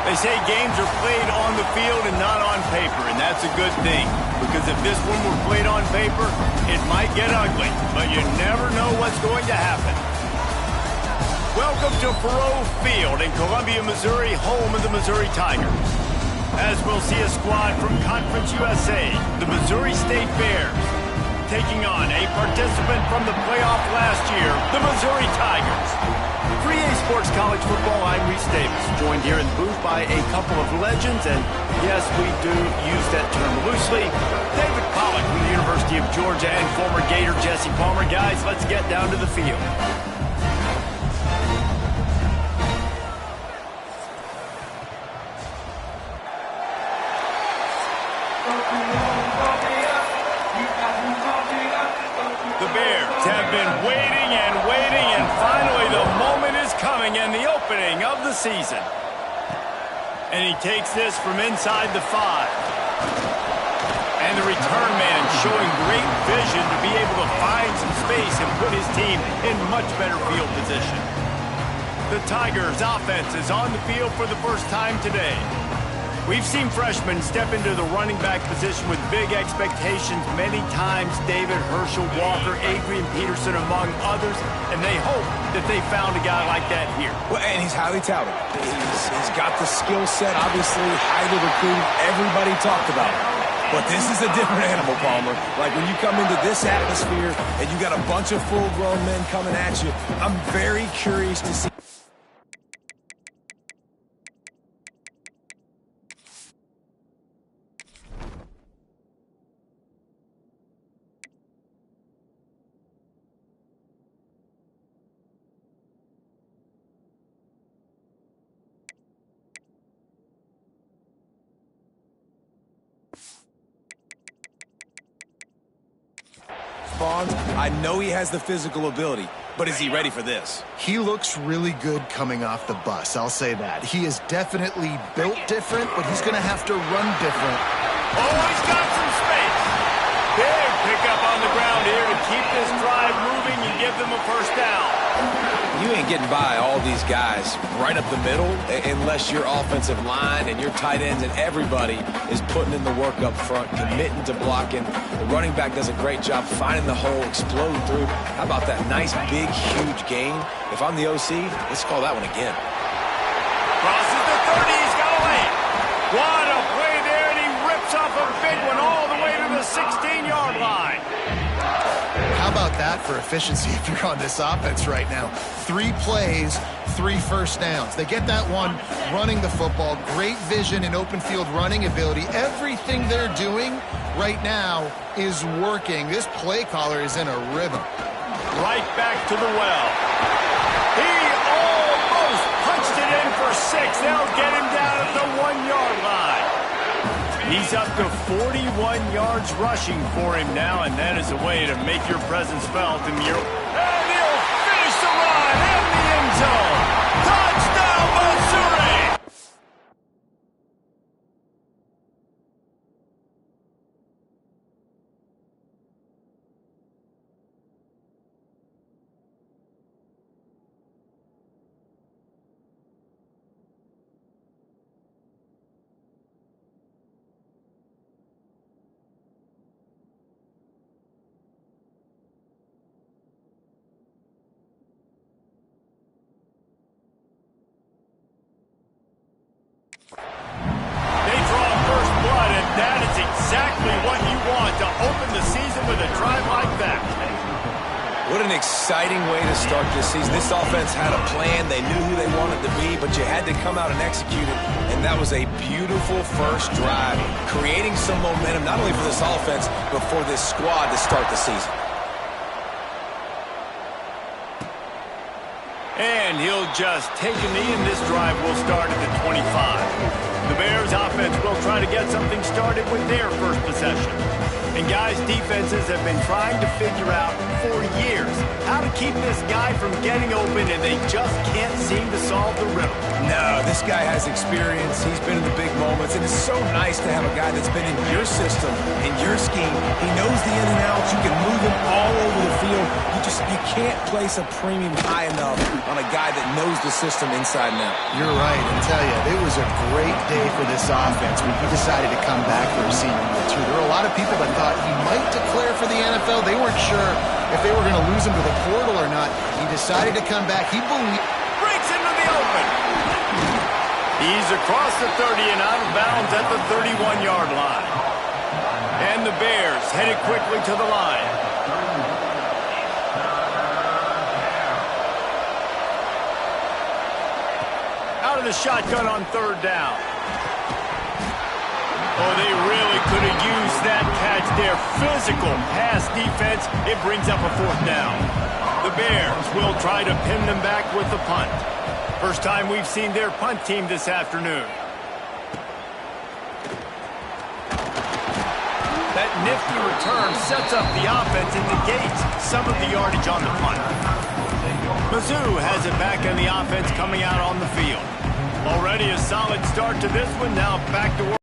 They say games are played on the field and not on paper, and that's a good thing. Because if this one were played on paper, it might get ugly, but you never know what's going to happen. Welcome to Faurot Field in Columbia, Missouri, home of the Missouri Tigers. As we'll see a squad from Conference USA, the Missouri State Bears, taking on a participant from the playoff last year, the Missouri Tigers. For EA Sports College Football, I'm Reese Davis, joined here in the booth by a couple of legends, and yes, we do use that term loosely. David Pollack from the University of Georgia and former Gator Jesse Palmer. Guys, let's get down to the field. The Bears have been waiting and waiting, and finally the moment is coming and the opening of the season. And he takes this from inside the 5. And the return man showing great vision to be able to find some space and put his team in much better field position. The Tigers' offense is on the field for the first time today. We've seen freshmen step into the running back position with big expectations many times. David, Herschel, Walker, Adrian Peterson, among others. And they hope that they found a guy like that here. Well, and he's highly touted. He's got the skill set, obviously, highly recruited. Everybody talked about it. But this is a different animal, Palmer. Like when you come into this atmosphere and you got a bunch of full-grown men coming at you, I'm very curious to see. I know he has the physical ability, but is he ready for this? He looks really good coming off the bus, I'll say that. He is definitely built different, but he's going to have to run different. Oh, he's got some space. Big pickup on the ground here to keep this drive moving and give them a first down. You ain't getting by all these guys right up the middle unless your offensive line and your tight ends and everybody is putting in the work up front, committing to blocking. The running back does a great job finding the hole, exploding through. How about that nice, big, huge gain? If I'm the OC, let's call that one again. Crosses the 30, he's got a lane. What a play there, and he rips off a big one all the way to the 16-yard line. How about that for efficiency if you're on this offense right now? 3 plays, 3 first downs. They get that one running the football, great vision and open field running ability. Everything they're doing right now is working. This play caller is in a rhythm. Right back to the well. He almost punched it in for 6. They'll get him down at the 1-yard line. He's up to 41 yards rushing for him now, and that is a way to make your presence felt. And he'll finish the run in the end zone. Touchdown, Missouri! Exactly what you want to open the season with a drive like that. What an exciting way to start this season. This offense had a plan. They knew who they wanted to be, but you had to come out and execute it. And that was a beautiful first drive, creating some momentum, not only for this offense, but for this squad to start the season. And he'll just take a knee, and this drive will start at the 25. The Bears offense will try to get something started with their first possession. And guys, defenses have been trying to figure out for years how to keep this guy from getting open, and they just can't seem to solve the riddle. No, this guy has experience. He's been in the big moments, and it's so nice to have a guy that's been in your system, in your scheme. He knows the in and outs. You can move him all over the field. You can't place a premium high enough on a guy that knows the system inside and out. You're right. I tell you, it was a great day for this offense when he decided to come back for a senior year, too. There were a lot of people that thought he might declare for the NFL. They weren't sure if they were going to lose him to the portal or not. He decided to come back. He believed. Breaks into the open. He's across the 30 and out of bounds at the 31-yard line. And the Bears headed quickly to the line. Out of the shotgun on third down. Oh, they really could have used that catch there. Physical pass defense. It brings up a fourth down. The Bears will try to pin them back with the punt. First time we've seen their punt team this afternoon. That nifty return sets up the offense and negates some of the yardage on the punt. Mizzou has it back in the offense coming out on the field. Already a solid start to this one. Now back to work.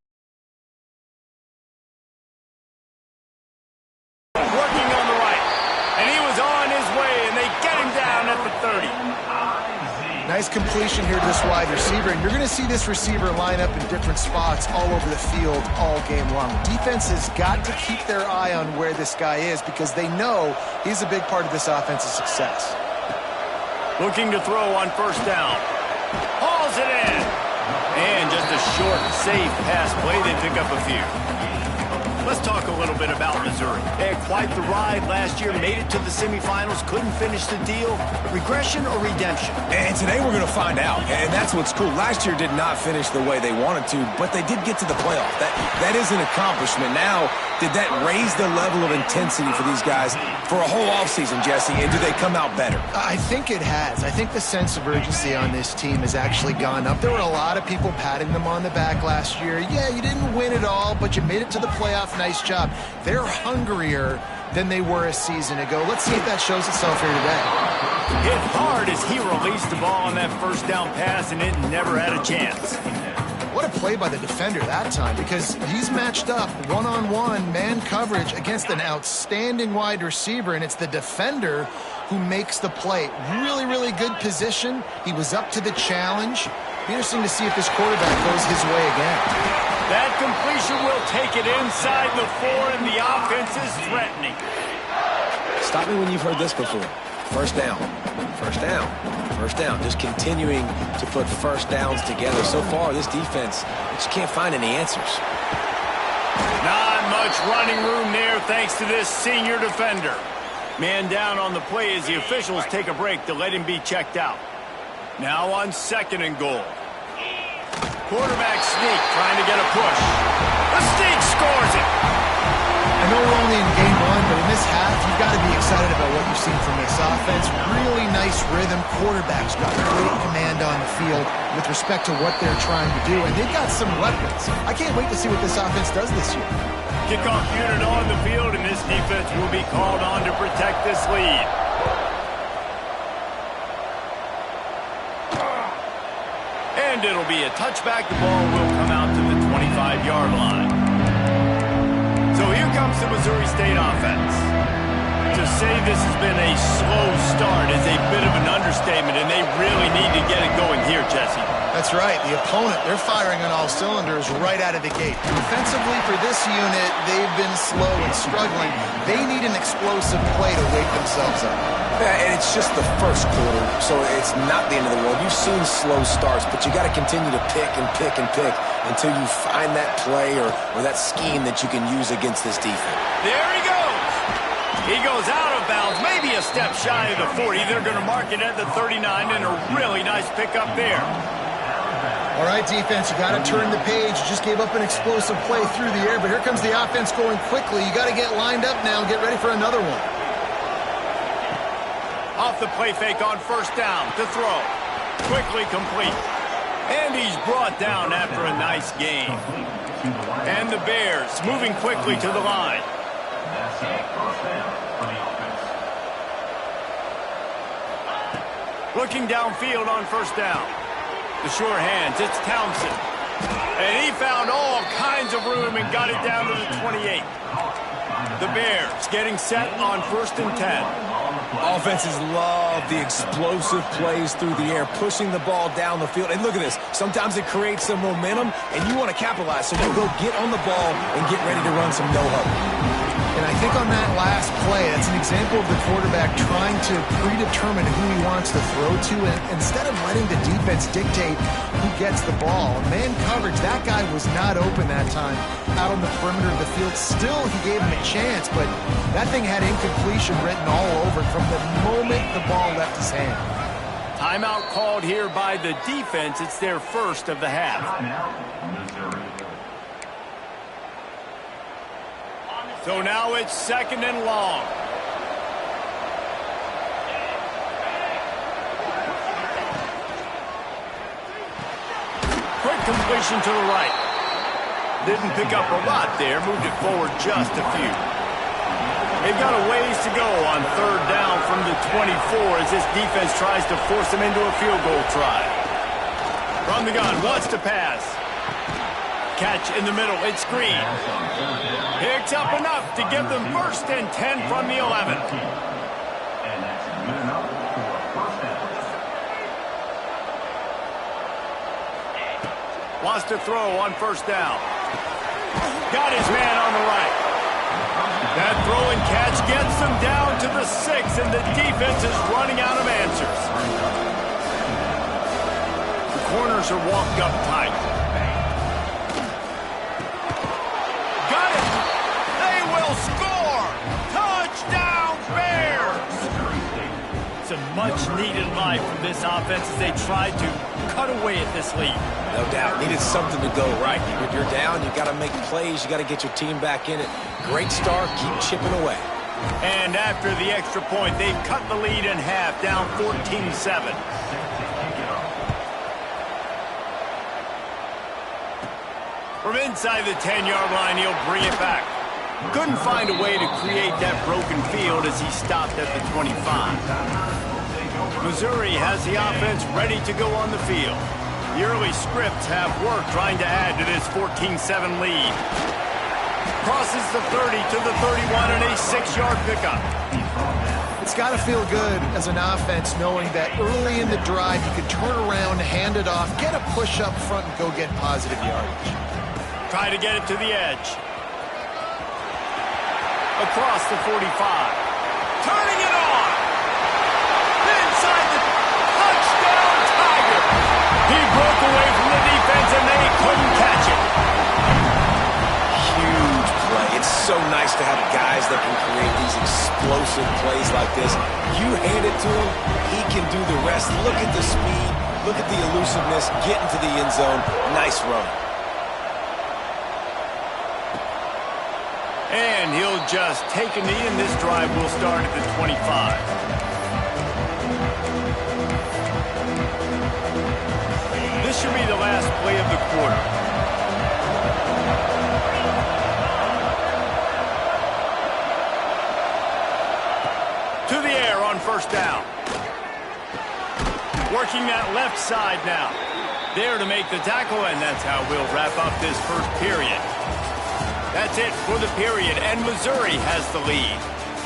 Working on the right. And he was on his way, and they get him down at the 30. Nice completion here to this wide receiver, and you're going to see this receiver line up in different spots all over the field all game long. Defense has got to keep their eye on where this guy is because they know he's a big part of this offense's success. Looking to throw on first down. Hauls it in. And just a short, safe pass play. They pick up a few. Let's talk a little bit about Missouri. They had quite the ride last year, made it to the semifinals, couldn't finish the deal. Regression or redemption? And today we're going to find out, and that's what's cool. Last year did not finish the way they wanted to, but they did get to the playoff. That is an accomplishment. Now, did that raise the level of intensity for these guys for a whole offseason, Jesse, and do they come out better? I think it has. I think the sense of urgency on this team has actually gone up. There were a lot of people patting them on the back last year. Yeah, you didn't win it all, but you made it to the playoff. Nice job. They're hungrier than they were a season ago. Let's see if that shows itself here today. Hit hard as he released the ball on that first down pass, and it never had a chance. What a play by the defender that time, because he's matched up one-on-one man coverage against an outstanding wide receiver, and it's the defender who makes the play. Really, really good position. He was up to the challenge. Be interesting to see if this quarterback goes his way again. That completion will take it inside the 4, and the offense is threatening. Stop me when you've heard this before. First down, first down, first down. Just continuing to put first downs together. So far, this defense just can't find any answers. Not much running room there thanks to this senior defender. Man down on the play as the officials take a break to let him be checked out. Now on second and goal. Quarterback sneak trying to get a push. The sneak scores it. I know we're only in game one, but in this half, you've got to be excited about what you've seen from this offense. Really nice rhythm. Quarterback's got great command on the field with respect to what they're trying to do, and they've got some weapons. I can't wait to see what this offense does this year. Kickoff unit on the field, and this defense will be called on to protect this lead. And it'll be a touchback. The ball will come out to the 25-yard line. So here comes the Missouri State offense. To say this has been a slow start is a bit of an understatement, and they really need to get it going here, Jesse. That's right. The opponent, they're firing on all cylinders right out of the gate. Defensively for this unit, they've been slow and struggling. They need an explosive play to wake themselves up. Yeah, and it's just the first quarter, so it's not the end of the world. You've seen slow starts, but you got to continue to pick and pick and pick until you find that play or that scheme that you can use against this defense. There he goes. He goes out of bounds, maybe a step shy of the 40. They're going to mark it at the 39, and a really nice pickup there. All right, defense, you got to turn the page. You just gave up an explosive play through the air, but here comes the offense going quickly. You got to get lined up now and get ready for another one. Off the play fake on first down to throw. Quickly complete. And he's brought down after a nice game. And the Bears moving quickly to the line. Looking downfield on first down. The sure hands, it's Townsend. And he found all kinds of room and got it down to the 28. The Bears getting set on 1st and 10. Offenses love the explosive plays through the air, pushing the ball down the field. And look at this. Sometimes it creates some momentum, and you want to capitalize. So you go get on the ball and get ready to run some no-huddle. And I think on that last play, that's an example of the quarterback trying to predetermine who he wants to throw to, and instead of letting the defense dictate who gets the ball. Man coverage, that guy was not open that time out on the perimeter of the field. Still, he gave him a chance, but that thing had incompletion written all over it from the moment the ball left his hand. Timeout called here by the defense. It's their first of the half. So now it's 2nd and long. Quick completion to the right. Didn't pick up a lot there. Moved it forward just a few. They've got a ways to go on 3rd down from the 24 as this defense tries to force them into a field goal try. From the gun, wants to pass. Catch in the middle, it's Green. Picks up enough to give them 1st and 10 from the 11. Wants to throw on 1st down. Got his man on the right. That throw and catch gets them down to the 6, and the defense is running out of answers. The corners are walked up tight. Got it! They will score! Touchdown, Bears! It's a much-needed life from this offense as they tried to cut away at this lead. No doubt. Needed something to go right. If you're down, you got to make plays. You got to get your team back in it. Great start. Keep chipping away. And after the extra point, they've cut the lead in half, down 14-7. From inside the 10-yard line, he'll bring it back. Couldn't find a way to create that broken field as he stopped at the 25. Missouri has the offense ready to go on the field. The early scripts have worked trying to add to this 14-7 lead. Crosses the 30 to the 31 and a 6-yard pickup. It's got to feel good as an offense knowing that early in the drive you can turn around, hand it off, get a push up front, and go get positive yardage. Try to get it to the edge. Across the 45. Turning it on. Inside the touchdown Tiger. He broke away from the defense and they couldn't catch it. Huge play. It's so nice to have guys that can create these explosive plays like this. You hand it to him, he can do the rest. Look at the speed. Look at the elusiveness. Get into the end zone. Nice run. And he'll just take a knee, and this drive will start at the 25. This should be the last play of the quarter. To the air on 1st down. Working that left side now. There to make the tackle, and that's how we'll wrap up this first period. That's it for the period, and Missouri has the lead.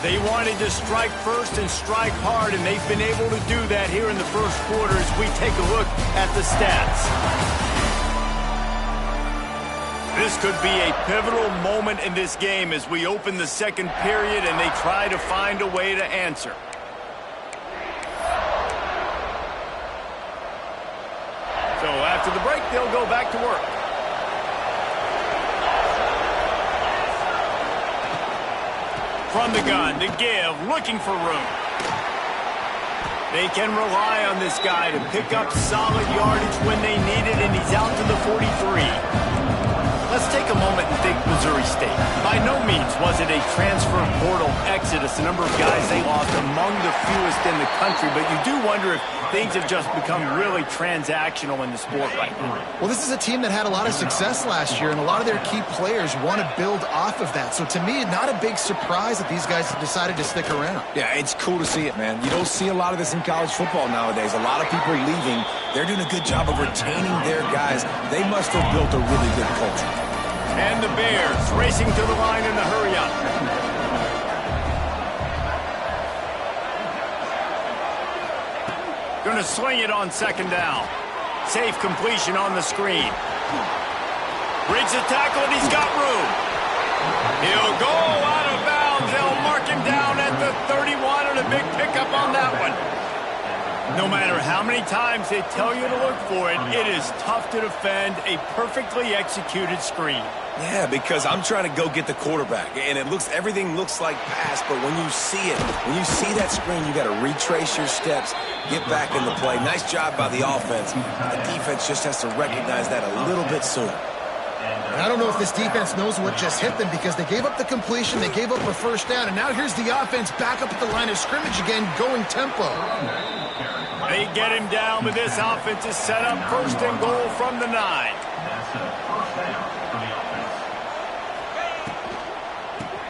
They wanted to strike first and strike hard, and they've been able to do that here in the first quarter as we take a look at the stats. This could be a pivotal moment in this game as we open the second period and they try to find a way to answer. So after the break, they'll go back to work. From the gun, the give, looking for room. They can rely on this guy to pick up solid yardage when they need it, and he's out to the 43. Let's take a moment and think Missouri State. By no means was it a transfer portal exodus, the number of guys they lost among the fewest in the country, but you do wonder if things have just become really transactional in the sport right now. Well, this is a team that had a lot of success last year, and a lot of their key players want to build off of that. So to me, not a big surprise that these guys decided to stick around. Yeah, it's cool to see it, man. You don't see a lot of this in college football nowadays. A lot of people are leaving. They're doing a good job of retaining their guys. They must have built a really good culture. And the Bears racing to the line in a hurry up. Going to sling it on second down. Safe completion on the screen. Breaks the tackle, and he's got room. He'll go out of bounds. They'll mark him down at the 31, and a big pickup on that one. No matter how many times they tell you to look for it, it is tough to defend a perfectly executed screen. Yeah, because I'm trying to go get the quarterback, and everything looks like pass, but when you see it, when you see that screen, you got to retrace your steps, get back in the play. Nice job by the offense. The defense just has to recognize that a little bit sooner. I don't know if this defense knows what just hit them because they gave up the completion, they gave up a first down, and now here's the offense back up at the line of scrimmage again, going tempo. They get him down, but this offense is set up first and goal from the 9.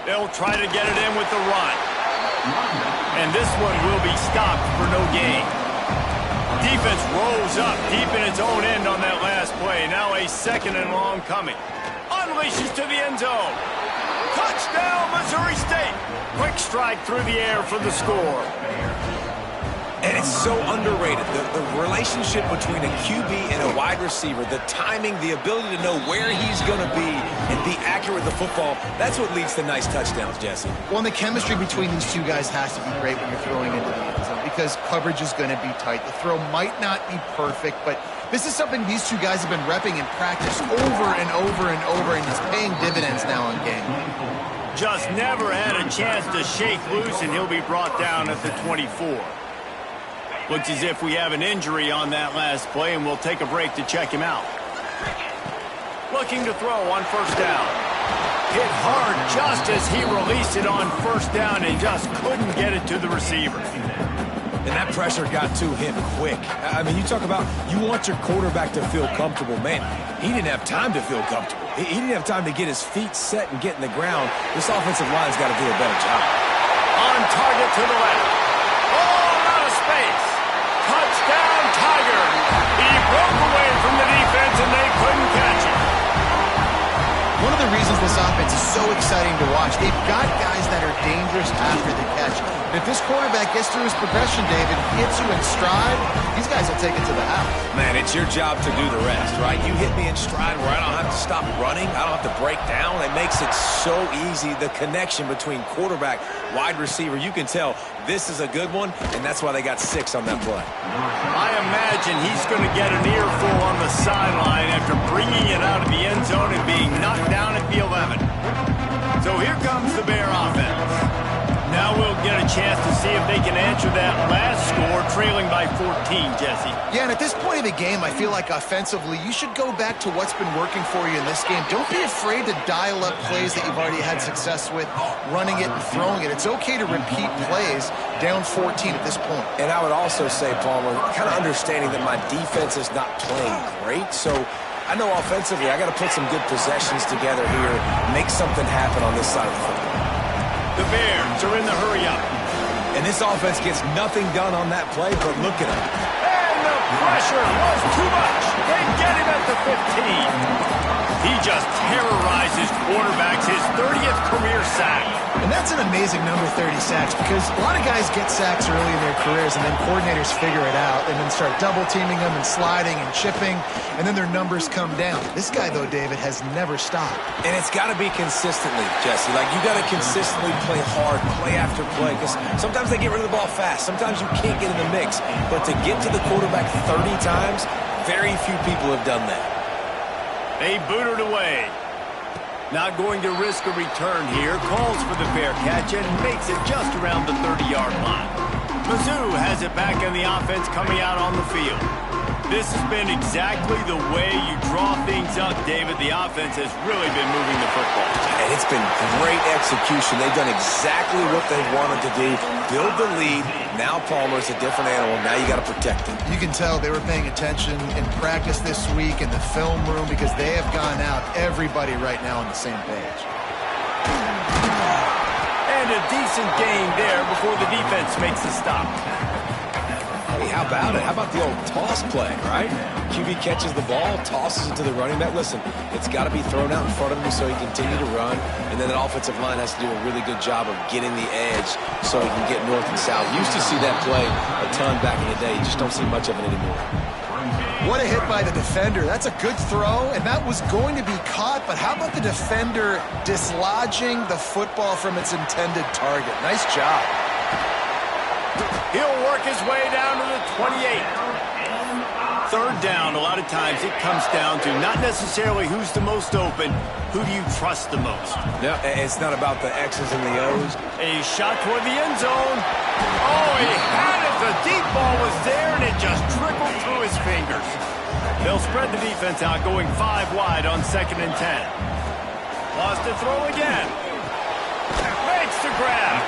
They'll try to get it in with the run. And this one will be stopped for no gain. Defense rolls up deep in its own end on that last play. Now a second and long coming. Unleashes to the end zone. Touchdown, Missouri State. Quick strike through the air for the score. And it's so underrated. The relationship between a QB and a wide receiver, the timing, the ability to know where he's going to be and be accurate with the football, that's what leads to nice touchdowns, Jesse. Well, and the chemistry between these two guys has to be great when you're throwing into the end zone because coverage is going to be tight. The throw might not be perfect, but this is something these two guys have been repping in practice over and over and over, and it's paying dividends now in game. Just never had a chance to shake loose, and he'll be brought down at the 24. Looks as if we have an injury on that last play, and we'll take a break to check him out. Looking to throw on first down. Hit hard just as he released it on first down and just couldn't get it to the receiver. And that pressure got to him quick. I mean, you talk about you want your quarterback to feel comfortable. Man, he didn't have time to feel comfortable. He didn't have time to get his feet set and get in the ground. This offensive line's got to do a better job. On target to the left. Oh, out of space. Touchdown, Tiger. He broke away from the defense, and they couldn't catch him. One of the reasons this offense is so exciting to watch, they've got guys that are dangerous after the catch. And if this quarterback gets through his progression, David, hits you in stride, these guys will take it to the house. Man, it's your job to do the rest, right? You hit me in stride where I don't have to stop running. I don't have to break down. It makes it so easy. The connection between quarterback, wide receiver, you can tell this is a good one, and that's why they got 6 on that play. I imagine he's going to get an earful on the sideline after bringing it out of the end zone and being knocked down at the 11. So here comes the Bear offense. Now we'll get a chance to see if they can answer that last score, trailing by 14, Jesse. Yeah, and at this point of the game, I feel like offensively, you should go back to what's been working for you in this game. Don't be afraid to dial up plays that you've already had success with, running it and throwing it. It's okay to repeat plays down 14 at this point. And I would also say, Palmer, kind of understanding that my defense is not playing great, so I know offensively I got to put some good possessions together here, make something happen on this side of the football. The Bears are in the hurry-up. And this offense gets nothing done on that play, but look at him. And the pressure was too much. They get him at the 15. He just terrorizes quarterbacks, his 30th career sack. And that's an amazing number, 30 sacks, because a lot of guys get sacks early in their careers, and then coordinators figure it out and then start double-teaming them and sliding and chipping, and then their numbers come down. This guy, though, David, has never stopped. And it's got to be consistently, Jesse. Like, you got to consistently play hard, play after play, because sometimes they get rid of the ball fast. Sometimes you can't get in the mix. But to get to the quarterback 30 times, very few people have done that. They boot it away. Not going to risk a return here. Calls for the fair catch and makes it just around the 30-yard line. Mizzou has it back in the offense coming out on the field. This has been exactly the way you draw things up, David. The offense has really been moving the football. And it's been great execution. They've done exactly what they wanted to do. Build the lead. Now Palmer's a different animal. Now you got to protect him. You can tell they were paying attention in practice this week in the film room because they have gone out, everybody right now on the same page. And a decent gain there before the defense makes the stop. Hey, how about it? How about the old toss play, right? QB catches the ball, tosses it to the running back. Listen, it's got to be thrown out in front of him so he can continue to run, and then the offensive line has to do a really good job of getting the edge so he can get north and south. Used to see that play a ton back in the day. You just don't see much of it anymore. What a hit by the defender. That's a good throw, and that was going to be caught, but how about the defender dislodging the football from its intended target? Nice job. He'll work his way down to the 28. Third down, a lot of times it comes down to not necessarily who's the most open, who do you trust the most? Yeah, it's not about the X's and the O's. A shot toward the end zone. Oh, he had it. The deep ball was there, and it just trickled through his fingers. They'll spread the defense out, going 5 wide on 2nd and 10. Lost to throw again. Makes the grab.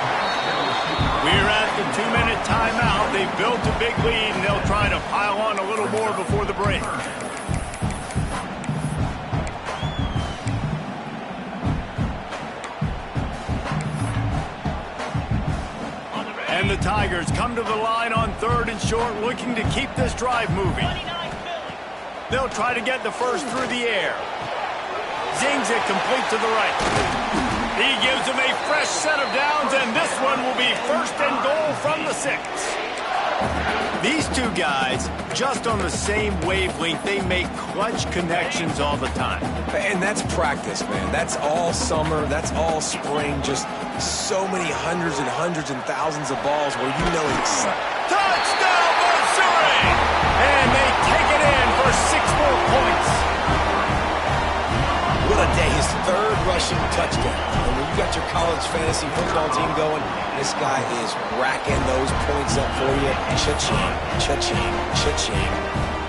We're at the 2-minute timeout. They've built a big lead, and they'll try to pile on a little more before the break. And the Tigers come to the line on 3rd and short, looking to keep this drive moving. They'll try to get the first through the air. Zings it complete to the right. He gives them a fresh set of downs, and this one will be 1st and goal from the 6. These two guys, just on the same wavelength, they make clutch connections all the time. And that's practice, man. That's all summer. That's all spring. Just so many hundreds and thousands of balls where you know it's... Touchdown, Missouri! And they take it in for 6 more points. What a day. His 3rd rushing touchdown. And when you got your college fantasy football team going, this guy is racking those points up for you. Cha-ching, cha-ching, cha-ching.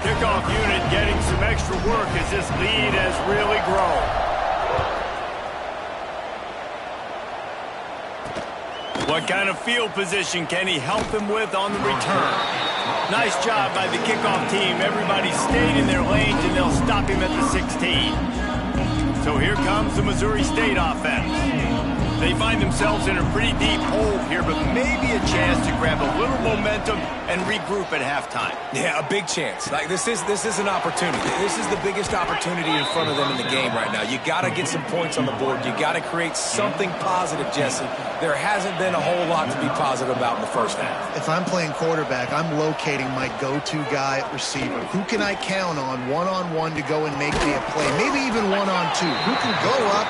Kickoff unit getting some extra work as this lead has really grown. What kind of field position can he help them with on the return? Nice job by the kickoff team. Everybody stayed in their lanes, and they'll stop him at the 16. So here comes the Missouri State offense. They find themselves in a pretty deep hole here, but maybe a chance to grab a little momentum and regroup at halftime. Yeah, a big chance. Like this is an opportunity. This is the biggest opportunity in front of them in the game right now. You got to get some points on the board. You got to create something positive, Jesse. There hasn't been a whole lot to be positive about in the first half. If I'm playing quarterback, I'm locating my go-to guy at receiver. Who can I count on one-on-one to go and make me a play? Maybe even one-on-two. Who can go up,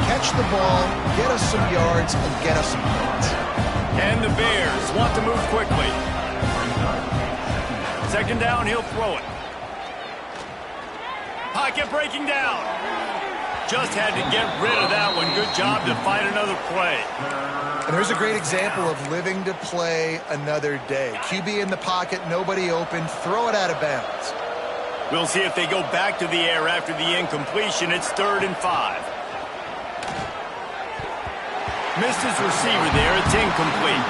catch the ball, get us some yards, and get us some points. And the Bears want to move quickly. 2nd down, he'll throw it. Pocket breaking down. Just had to get rid of that one. Good job to find another play. And there's a great example of living to play another day. QB in the pocket, nobody open, throw it out of bounds. We'll see if they go back to the air after the incompletion. It's 3rd and 5. Missed his receiver there. It's incomplete.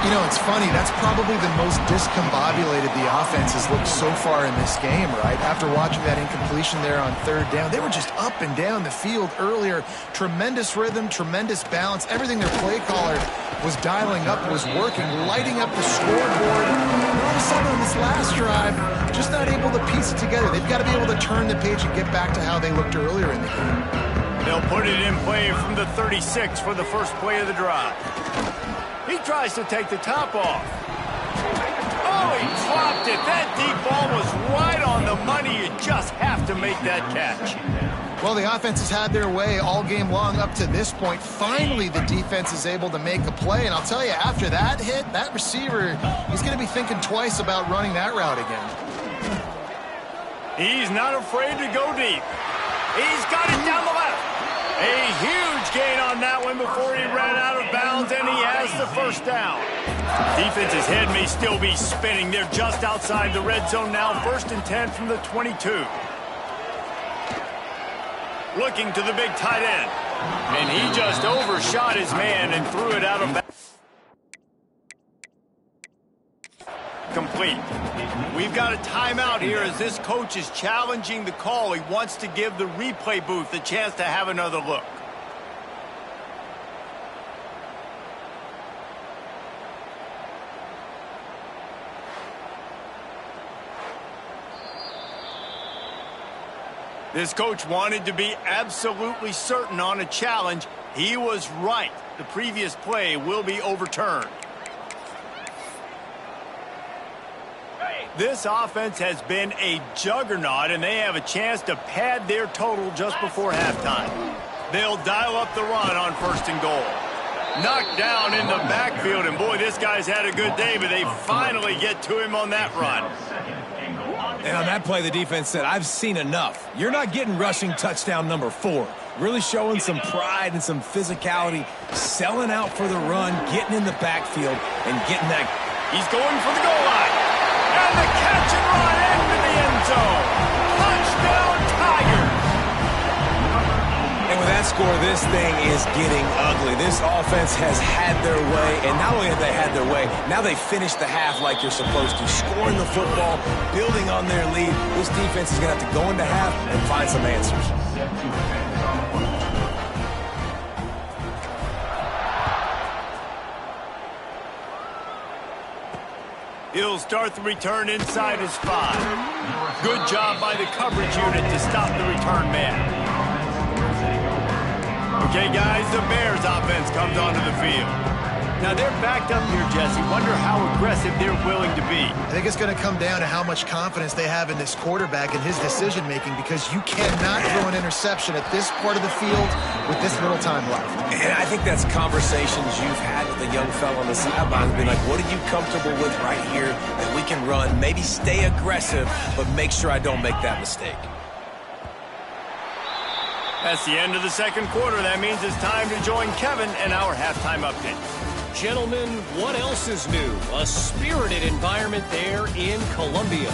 You know, it's funny. That's probably the most discombobulated the offense has looked so far in this game, right? After watching that incompletion there on 3rd down, they were just up and down the field earlier. Tremendous rhythm, tremendous balance. Everything their play caller was dialing up was working, lighting up the scoreboard. And all of a sudden on this last drive, just not able to piece it together. They've got to be able to turn the page and get back to how they looked earlier in the game. They'll put it in play from the 36 for the first play of the drive. He tries to take the top off. Oh, he dropped it. That deep ball was right on the money. You just have to make that catch. Well, the offense has had their way all game long up to this point. Finally, the defense is able to make a play. And I'll tell you, after that hit, that receiver, he's going to be thinking twice about running that route again. He's not afraid to go deep. He's got it down the left. A huge gain on that one before he ran out of bounds, and he has the first down. Defense's head may still be spinning. They're just outside the red zone now. 1st and 10 from the 22. Looking to the big tight end. And he just overshot his man and threw it out of bounds. Complete. We've got a timeout here as this coach is challenging the call. He wants to give the replay booth a chance to have another look. This coach wanted to be absolutely certain on a challenge. He was right. The previous play will be overturned. This offense has been a juggernaut, and they have a chance to pad their total just before halftime. They'll dial up the run on 1st and goal. Knocked down in the backfield, and boy, this guy's had a good day, but they finally get to him on that run. And on that play, the defense said, I've seen enough. You're not getting rushing touchdown number 4. Really showing some pride and some physicality, selling out for the run, getting in the backfield, and getting that. He's going for the goal line. And the catch and run into the end zone. Touchdown, Tigers. And with that score, this thing is getting ugly. This offense has had their way, and not only have they had their way, now they finished the half like you're supposed to, scoring the football, building on their lead. This defense is going to have to go into half and find some answers. He'll start the return inside his 5. Good job by the coverage unit to stop the return man. Okay, guys, the Bears offense comes onto the field. Now, they're backed up here, Jesse. Wonder how aggressive they're willing to be. I think it's going to come down to how much confidence they have in this quarterback and his decision-making, because you cannot throw an interception at this part of the field with this little time left. And I think that's conversations you've had with the young fellow on the sidelines, being like, what are you comfortable with right here that we can run? Maybe stay aggressive, but make sure I don't make that mistake. That's the end of the second quarter. That means it's time to join Kevin and our halftime update. Gentlemen, what else is new? A spirited environment there in Columbia.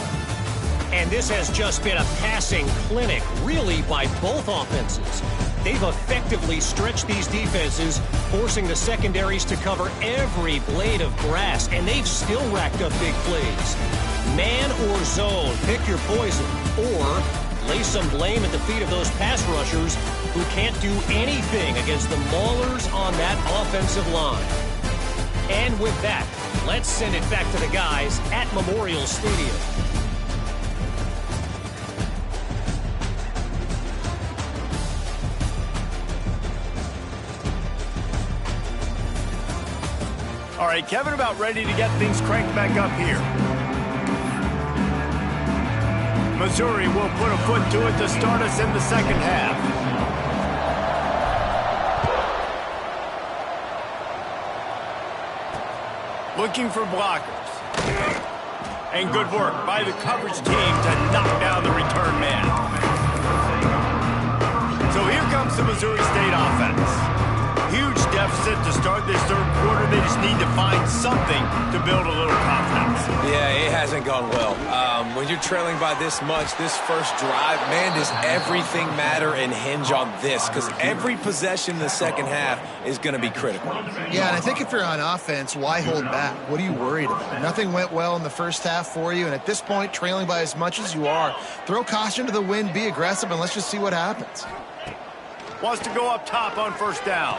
And this has just been a passing clinic, really, by both offenses. They've effectively stretched these defenses, forcing the secondaries to cover every blade of grass, and they've still racked up big plays. Man or zone, pick your poison, or lay some blame at the feet of those pass rushers who can't do anything against the maulers on that offensive line. And with that, let's send it back to the guys at Memorial Stadium. All right, Kevin, about ready to get things cranked back up here. Missouri will put a foot to it to start us in the second half. Looking for blockers. And good work by the coverage team to knock down the return man. So here comes the Missouri State offense. Huge deficit to start this third quarter. They just need to find something to build a little confidence. Yeah, it hasn't gone well. When you're trailing by this much, this first drive, man, does everything matter and hinge on this, because every possession in the second half is going to be critical. Yeah, and I think if you're on offense, why hold back? What are you worried about? Nothing went well in the first half for you, and at this point, trailing by as much as you are, throw caution to the wind, be aggressive, and let's just see what happens. Wants to go up top on first down.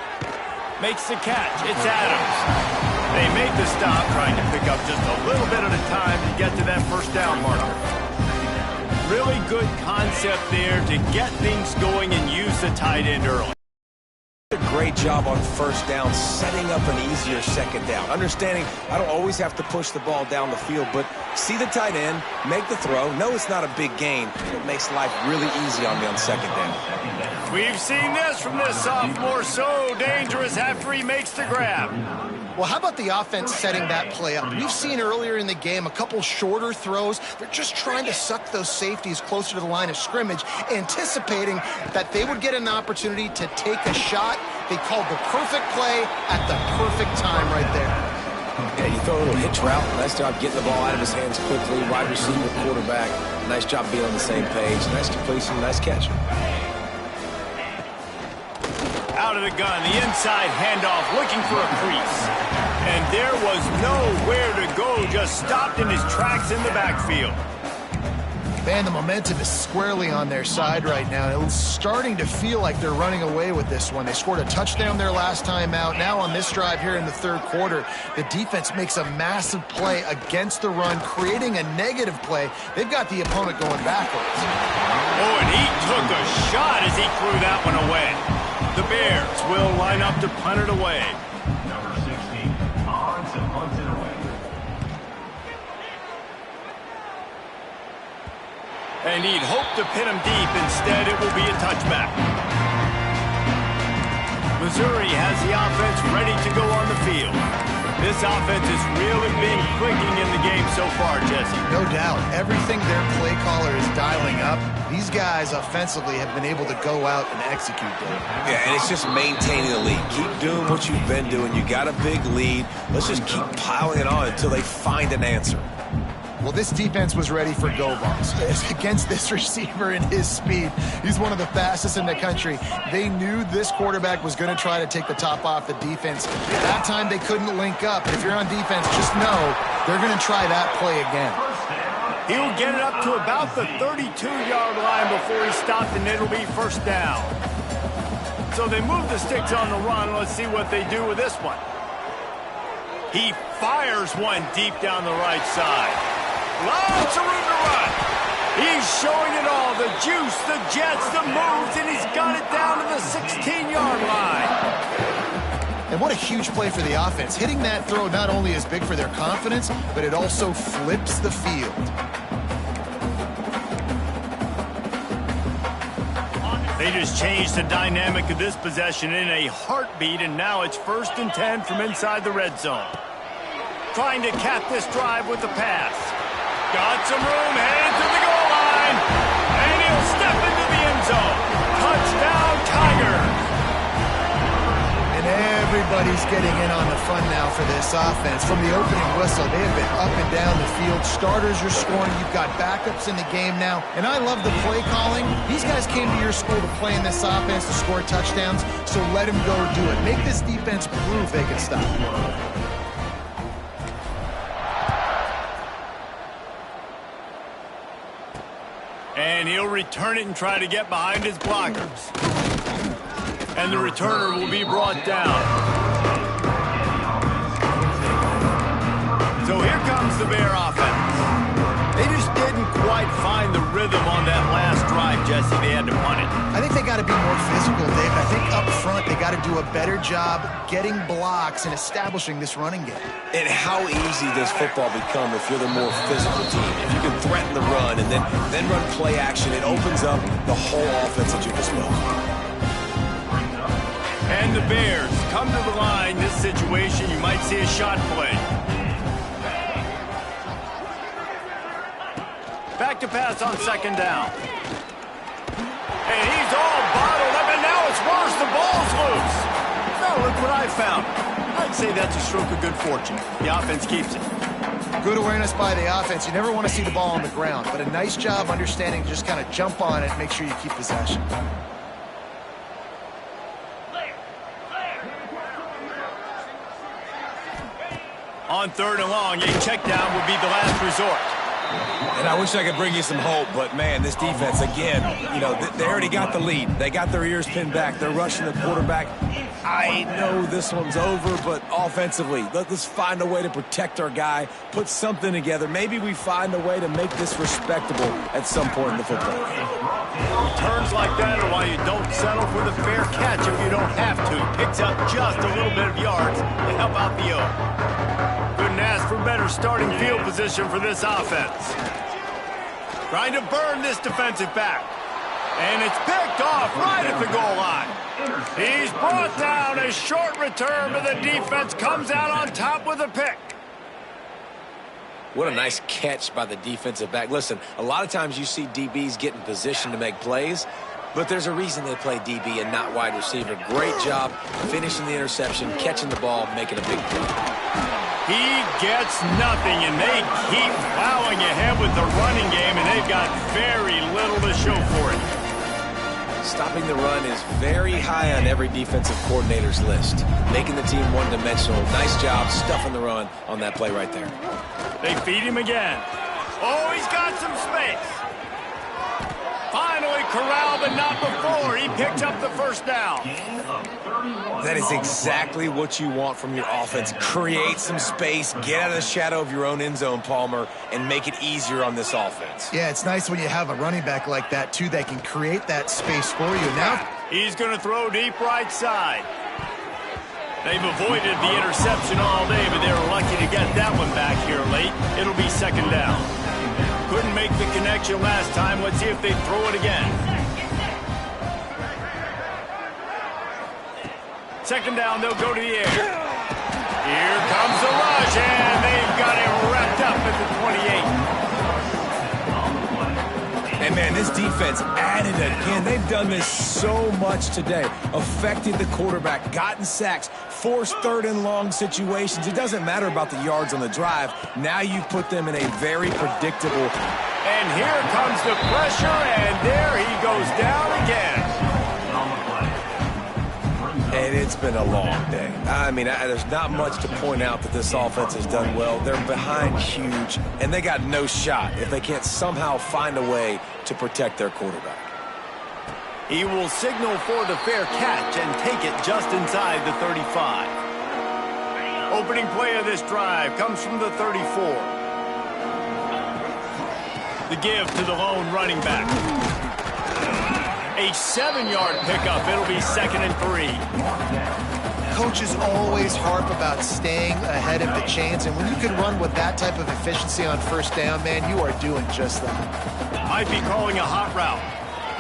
Makes the catch. It's Adams. They make the stop, trying to pick up just a little bit at a time to get to that first down marker. Really good concept there to get things going and use the tight end early. A great job on first down, setting up an easier second down. Understanding I don't always have to push the ball down the field, but see the tight end, make the throw. No, it's not a big gain. It makes life really easy on me on second down. We've seen this from this sophomore, so dangerous after he makes the grab. Well, how about the offense setting that play up? We've seen earlier in the game a couple shorter throws. They're just trying to suck those safeties closer to the line of scrimmage, anticipating that they would get an opportunity to take a shot. They called the perfect play at the perfect time right there. Yeah, you throw a little hitch route. Nice job getting the ball out of his hands quickly. Wide receiver, quarterback. Nice job being on the same page. Nice completion, nice catch. Out of the gun, the inside handoff, looking for a crease. And there was nowhere to go, just stopped in his tracks in the backfield. Man, the momentum is squarely on their side right now. It's starting to feel like they're running away with this one. They scored a touchdown their last time out. Now on this drive here in the third quarter, the defense makes a massive play against the run, creating a negative play. They've got the opponent going backwards. Oh, and he took a shot as he threw that one away. The Bears will line up to punt it away. Number 16, on to punt it away. And he'd hope to pin him deep. Instead, it will be a touchback. Missouri has the offense ready to go on the field. This offense has really been clicking in the game so far, Jesse. No doubt. Everything their play caller is dialing up, these guys offensively have been able to go out and execute, Dave. Yeah, and it's just maintaining the lead. Keep doing what you've been doing. You got a big lead. Let's just keep piling it on until they find an answer. Well, this defense was ready for go balls. Against this receiver and his speed, he's one of the fastest in the country. They knew this quarterback was going to try to take the top off the defense. That time they couldn't link up. And if you're on defense, just know they're going to try that play again. He'll get it up to about the 32-yard line before he stopped, and it'll be first down. So they move the sticks on the run. Let's see what they do with this one. He fires one deep down the right side. Lots of room to run. He's showing it all. The juice, the jets, the moves, and he's got it down to the 16-yard line. And what a huge play for the offense. Hitting that throw not only is big for their confidence, but it also flips the field. They just changed the dynamic of this possession in a heartbeat, and now it's 1st and 10 from inside the red zone. Trying to cap this drive with the pass. Got some room, headed to the goal line, and he'll step into the end zone. Touchdown, Tigers! And everybody's getting in on the fun now for this offense. From the opening whistle, they have been up and down the field. Starters are scoring. You've got backups in the game now. And I love the play calling. These guys came to your school to play in this offense to score touchdowns, so let them go do it. Make this defense prove they can stop. And he'll return it and try to get behind his blockers. And the returner will be brought down. So here comes the Bear offense. They just didn't quite find the rhythm on that last drive, Jesse. They had to punt it. I think they got to be more physical, Dave. I think up front they got to do a better job getting blocks and establishing this running game. And how easy does football become if you're the more physical team? If you can threaten the run and then run play action, it opens up the whole offense at your disposal. And the Bears come to the line. This situation, you might see a shot play. Back to pass on 2nd down. And he's all bottled up, and now it's worse. The ball's loose. Now look what I found. I'd say that's a stroke of good fortune. The offense keeps it. Good awareness by the offense. You never want to see the ball on the ground, but a nice job understanding to just kind of jump on it and make sure you keep possession. On 3rd and long, a check down would be the last resort. And I wish I could bring you some hope, but, man, this defense, again, you know, they already got the lead. They got their ears pinned back. They're rushing the quarterback. I know this one's over, but offensively, let's find a way to protect our guy, put something together. Maybe we find a way to make this respectable at some point in the football game. Returns like that are why you don't settle for the fair catch if you don't have to. Picks up just a little bit of yards to help out the O. Couldn't ask for better starting field position for this offense. Trying to burn this defensive back. And it's picked off right at the goal line. He's brought down. A short return, but the defense comes out on top with a pick. What a nice catch by the defensive back. Listen, a lot of times you see DBs get in position to make plays, but there's a reason they play DB and not wide receiver. Great job finishing the interception, catching the ball, making a big play. He gets nothing, and they keep plowing ahead with the running game, and they've got very little to show for it. Stopping the run is very high on every defensive coordinator's list. Making the team one-dimensional. Nice job stuffing the run on that play right there. They feed him again. Oh, he's got some space. Finds finally corralled, but not before. He picked up the first down. That is exactly what you want from your offense. Create some space, get out of the shadow of your own end zone, Palmer, and make it easier on this offense. Yeah, it's nice when you have a running back like that, too, that can create that space for you. Now he's going to throw deep right side. They've avoided the interception all day, but they were lucky to get that one back here late. It'll be second down. Couldn't make the connection last time. Let's see if they throw it again. Second down, they'll go to the air. Here comes the rush, and they've got it wrapped up at the 28. And, man, this defense added again. They've done this so much today. Affected the quarterback, gotten sacks, forced third and long situations. It doesn't matter about the yards on the drive. Now you put them in a very predictable. And here comes the pressure, and there he goes down again. And it's been a long day. I mean, there's not much to point out that this offense has done well. They're behind huge, and they got no shot if they can't somehow find a way to protect their quarterback. He will signal for the fair catch and take it just inside the 35. Opening play of this drive comes from the 34. The give to the lone running back. A 7-yard pickup. It'll be 2nd and 3. coaches always harp about staying ahead of the chains, and when you can run with that type of efficiency on first down, man, you are doing just that. Might be calling a hot route.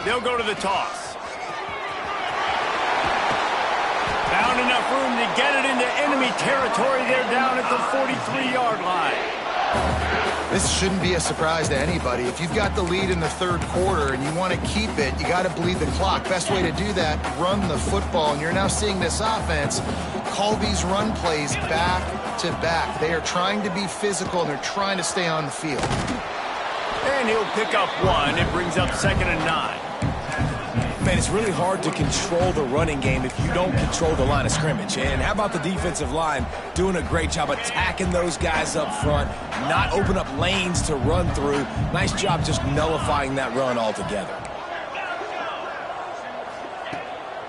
They'll go to the toss. Found enough room to get it into enemy territory. They're down at the 43-yard line. This shouldn't be a surprise to anybody. If you've got the lead in the third quarter and you want to keep it, you got to bleed the clock. Best way to do that, run the football. And you're now seeing this offense call these run plays back to back. They are trying to be physical, and they're trying to stay on the field. And he'll pick up one. It brings up 2nd and 9. Man, it's really hard to control the running game if you don't control the line of scrimmage. And how about the defensive line doing a great job attacking those guys up front, not open up lanes to run through. Nice job just nullifying that run altogether.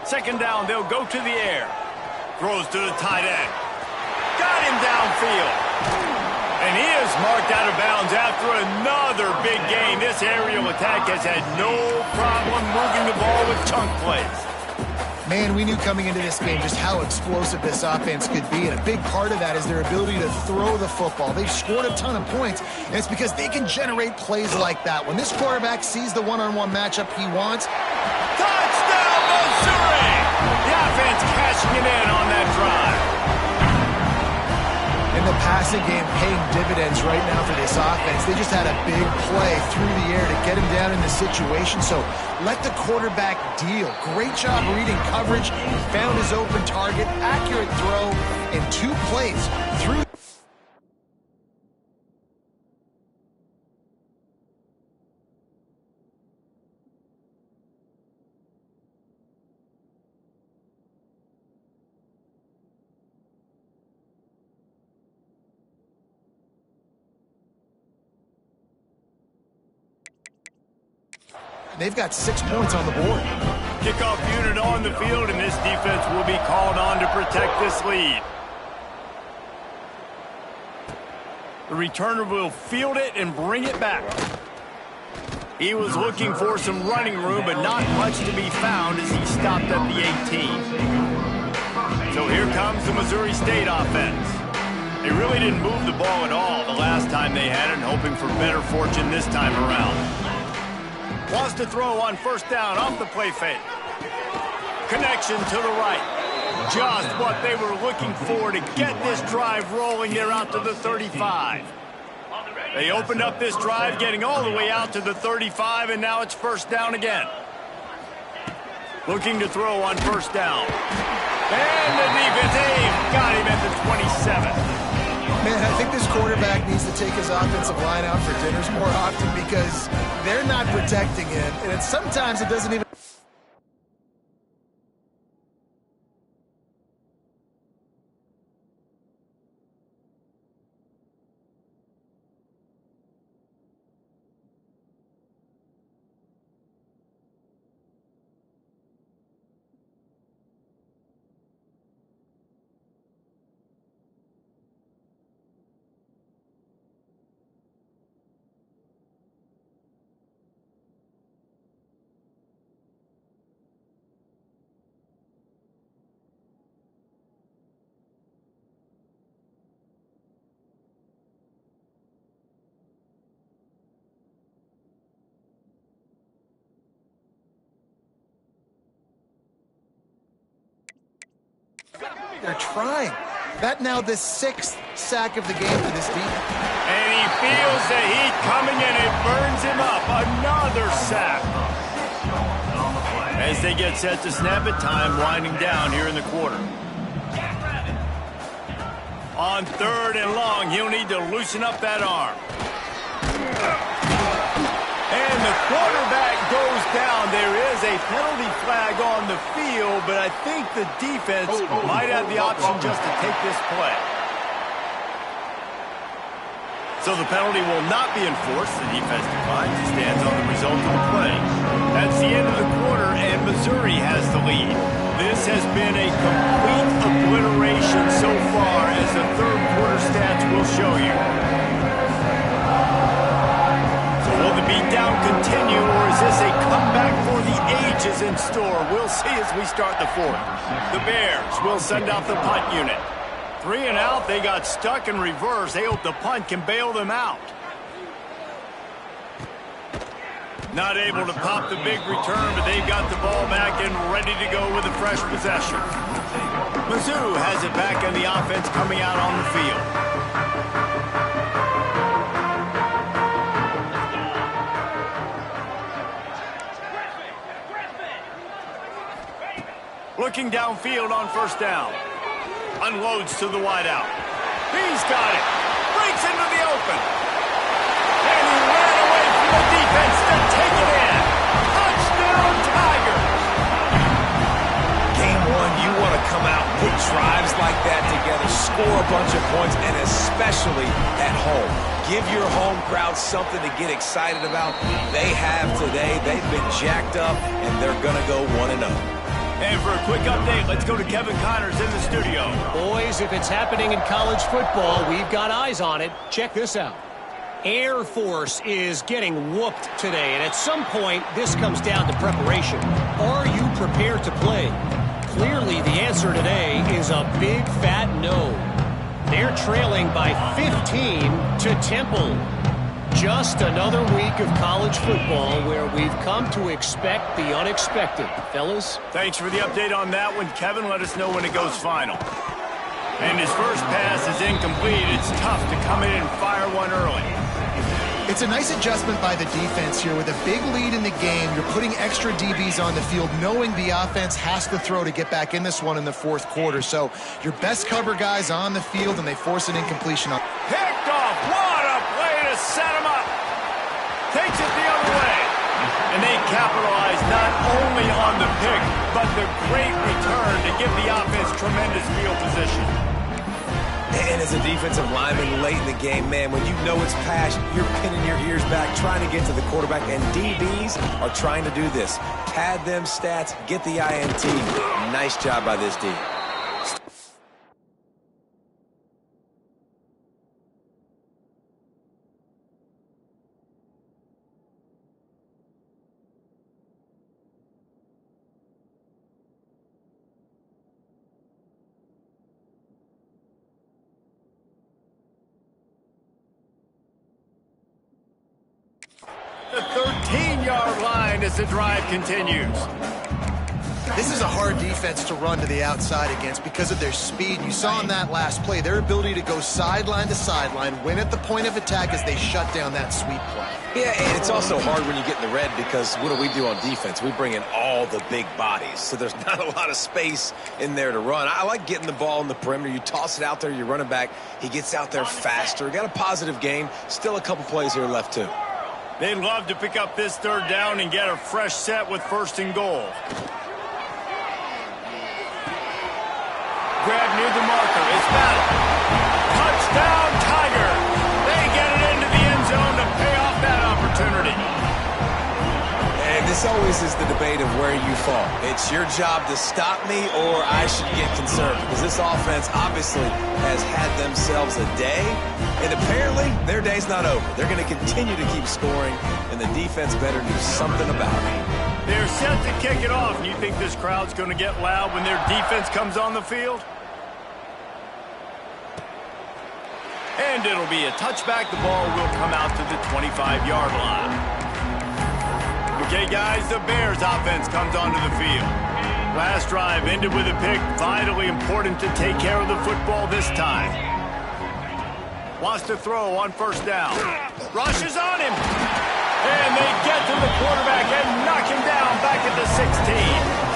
2nd down, they'll go to the air. Throws to the tight end. Got him downfield. And he is marked out of bounds after another big gain. This aerial attack has had no problem moving the ball with chunk plays. Man, we knew coming into this game just how explosive this offense could be, and a big part of that is their ability to throw the football. They've scored a ton of points, and it's because they can generate plays like that. When this quarterback sees the one-on-one matchup he wants, touchdown, Missouri! The offense cashing it in on that drive. And the passing game paying dividends right now for this offense. They just had a big play through the air to get him down in the situation. So let the quarterback deal. Great job reading coverage. He found his open target. Accurate throw in 2 plays through. They've got 6 points on the board. Kickoff unit on the field, and this defense will be called on to protect this lead. The returner will field it and bring it back. He was looking for some running room, but not much to be found as he stopped at the 18. So here comes the Missouri State offense. They really didn't move the ball at all the last time they had it, and hoping for better fortune this time around. Wants to throw on 1st down off the play fake. Connection to the right. Just what they were looking for to get this drive rolling. They're out to the 35. They opened up this drive getting all the way out to the 35, and now it's 1st down again. Looking to throw on 1st down. And the defense got him at the 27. Man, I think this quarterback needs to take his offensive line out for dinners more often because they're not protecting him. And sometimes it doesn't even... They're trying. That now the 6th sack of the game for this defense. And he feels the heat coming and it burns him up. Another sack. As they get set to snap it, time winding down here in the quarter. On 3rd and long, he'll need to loosen up that arm. And the quarterback goes down. There is a penalty flag on the field, but I think the defense might have the option just to take this play. So the penalty will not be enforced. The defense declines and stands on the result of the play. That's the end of the quarter, and Missouri has the lead. This has been a complete obliteration so far, as the 3rd quarter stats will show you. Will the beatdown continue, or is this a comeback for the ages in store? We'll see as we start the 4th. The Bears will send out the punt unit. 3 and out, they got stuck in reverse. They hope the punt can bail them out. Not able to pop the big return, but they've got the ball back and ready to go with a fresh possession. Mizzou has it back, and the offense coming out on the field. Looking downfield on 1st down. Unloads to the wideout. He's got it. Breaks into the open. And he ran away from the defense to take it in. Touchdown, Tigers. Game 1, you want to come out, put drives like that together, score a bunch of points, and especially at home. Give your home crowd something to get excited about. They have today. They've been jacked up, and they're going to go 1-0. And for a quick update, let's go to Kevin Connors in the studio. Boys, if it's happening in college football, we've got eyes on it. Check this out. Air Force is getting whooped today, and at some point, this comes down to preparation. Are you prepared to play? Clearly, the answer today is a big fat no. They're trailing by 15 to Temple. Just another week of college football where we've come to expect the unexpected. Fellas? Thanks for the update on that one, Kevin. Let us know when it goes final. And his first pass is incomplete. It's tough to come in and fire one early. It's a nice adjustment by the defense here. With a big lead in the game, you're putting extra DBs on the field, knowing the offense has to throw to get back in this one in the 4th quarter. So your best cover guys on the field, and they force an incompletion. Picked off. What a play to set him up. Takes it the other way. And they capitalize not only on the pick, but the great return to give the offense tremendous field position. And as a defensive lineman late in the game, man, when you know it's pass, you're pinning your ears back, trying to get to the quarterback, and DBs are trying to do this. Pad them stats, get the INT. Nice job by this D. The 13-yard line as the drive continues. This is a hard defense to run to the outside against because of their speed. You saw in that last play their ability to go sideline to sideline, win at the point of attack as they shut down that sweep play. Yeah, and it's also hard when you get in the red because what do on defense? We bring in all the big bodies, so there's not a lot of space in there to run. I like getting the ball in the perimeter. You toss it out there, your running back, he gets out there faster. Got a positive game. Still a couple plays here left, too. They'd love to pick up this 3rd down and get a fresh set with 1st and goal. Grab near the marker. It's battle. Touchdown, Tiger. They get it into the end zone to pay off that opportunity. And this always is the debate of where you fall. It's your job to stop me or I should get concerned because this offense obviously has had themselves a day, and apparently their day's not over. They're going to continue to keep scoring, and the defense better do something about it. They're set to kick it off, and you think this crowd's going to get loud when their defense comes on the field? And it'll be a touchback. The ball will come out to the 25-yard line. Okay, guys, the Bears offense comes onto the field. Last drive ended with a pick. Vitally important to take care of the football this time. Wants to throw on first down. Rushes on him. And they get to the quarterback and knock him down back at the 16.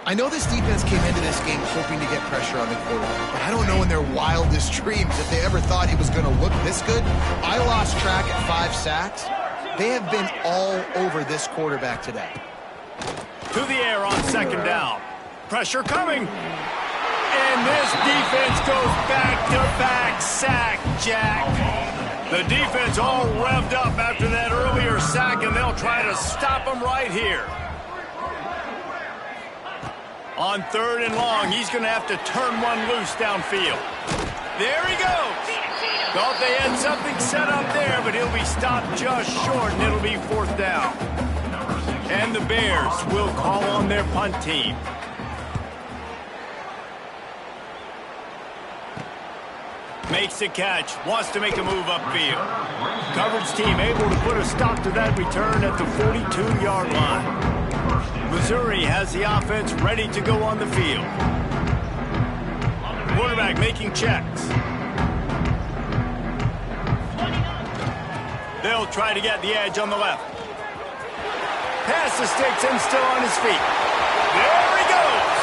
I know this defense came into this game hoping to get pressure on the quarterback, but I don't know in their wildest dreams if they ever thought he was going to look this good. I lost track at 5 sacks. They have been all over this quarterback today. To the air on second down. Pressure coming. And this defense goes back-to-back sack, Jack. The defense all revved up after that earlier sack, and they'll try to stop him right here. On third and long, he's going to have to turn one loose downfield. There he goes. Thought they had something set up there, but he'll be stopped just short, and it'll be fourth down. And the Bears will call on their punt team. Makes the catch, wants to make a move upfield. Coverage team able to put a stop to that return at the 42-yard line. Missouri has the offense ready to go on the field. Quarterback making checks. They'll try to get the edge on the left. Pass the sticks and still on his feet. There he goes.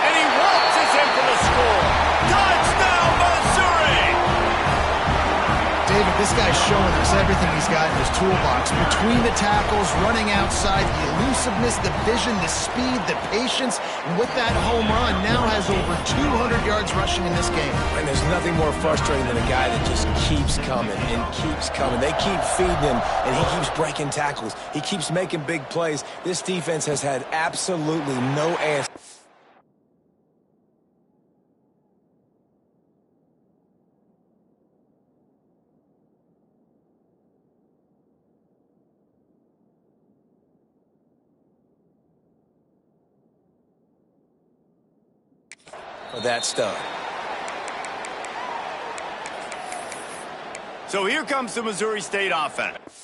And he waltzes in for the score. Touchdown, Missouri! David, this guy's showing us everything he's got in his toolbox. Between the tackles, running outside, the elusiveness, the vision, the speed, the patience. And with that home run, now has over 200 yards rushing in this game. And there's nothing more frustrating than a guy that just keeps coming and keeps coming. They keep feeding him, and he keeps breaking tackles. He keeps making big plays. This defense has had absolutely no answer. For that stud. So here comes the Missouri State offense.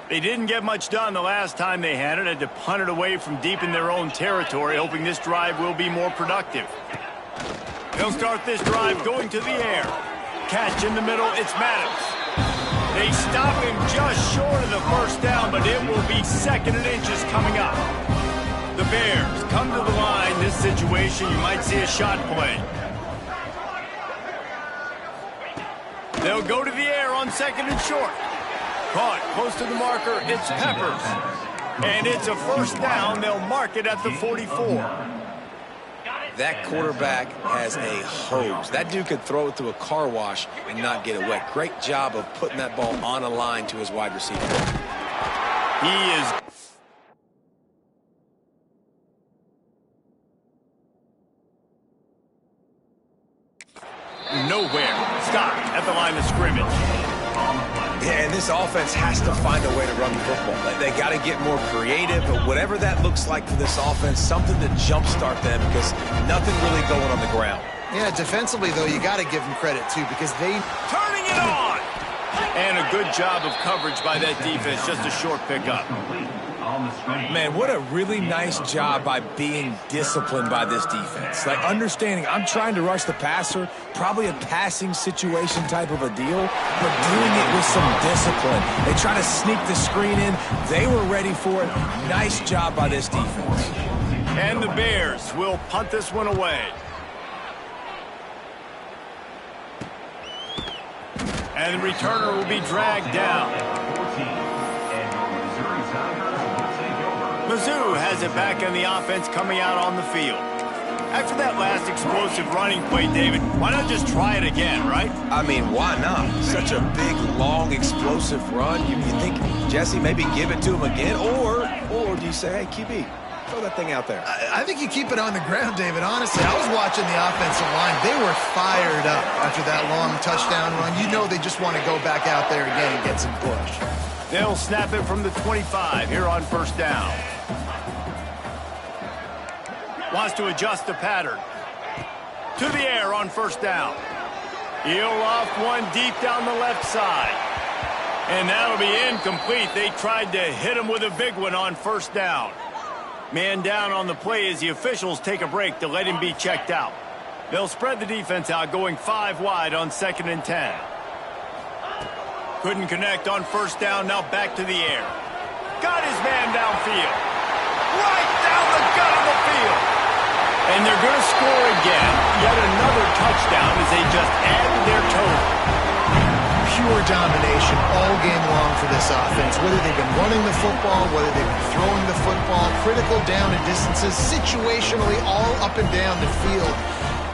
They didn't get much done the last time they had it. Had to punt it away from deep in their own territory, hoping this drive will be more productive. They'll start this drive going to the air. Catch in the middle, it's Maddox. They stop him just short of the first down, but it will be second and inches coming up. The Bears come to the line. This situation, you might see a shot play. They'll go to the air on second and short. Caught close to the marker, it's Peppers. And it's a first down. They'll mark it at the 44. That quarterback has a hose. That dude could throw it through a car wash and not get it wet. Great job of putting that ball on a line to his wide receiver. He is... nowhere. Stopped at the line of scrimmage. Yeah, and this offense has to find a way to run the football. They got to get more creative, but whatever that looks like for this offense, something to jumpstart them because nothing really going on the ground. Yeah, defensively, though, you got to give them credit, too, because they... turning it on! And a good job of coverage by that defense, just a short pickup. Man, what a really nice job by being disciplined by this defense. Like, understanding I'm trying to rush the passer, probably a passing situation type of a deal, but doing it with some discipline. They try to sneak the screen in. They were ready for it. Nice job by this defense. And the Bears will punt this one away. And the returner will be dragged down. Mizzou has it back in the offense coming out on the field. After that last explosive running play, David, why not just try it again, right? I mean, why not? Such a big, long, explosive run. You think, Jesse, maybe give it to him again? Or do you say, hey, QB, throw that thing out there? I think you keep it on the ground, David. Honestly, I was watching the offensive line. They were fired up after that long touchdown run. You know they just want to go back out there again and get some push. They'll snap it from the 25 here on first down. Wants to adjust the pattern. To the air on first down. He'll off one deep down the left side. And that'll be incomplete. They tried to hit him with a big one on first down. Man down on the play as the officials take a break to let him be checked out. They'll spread the defense out, going 5 wide on 2nd and 10. Couldn't connect on first down, now back to the air. Got his man downfield. Right down the gut of the field. And they're going to score again. Yet another touchdown as they just added their total. Pure domination all game long for this offense. Whether they've been running the football, whether they've been throwing the football, critical down and distances, situationally all up and down the field.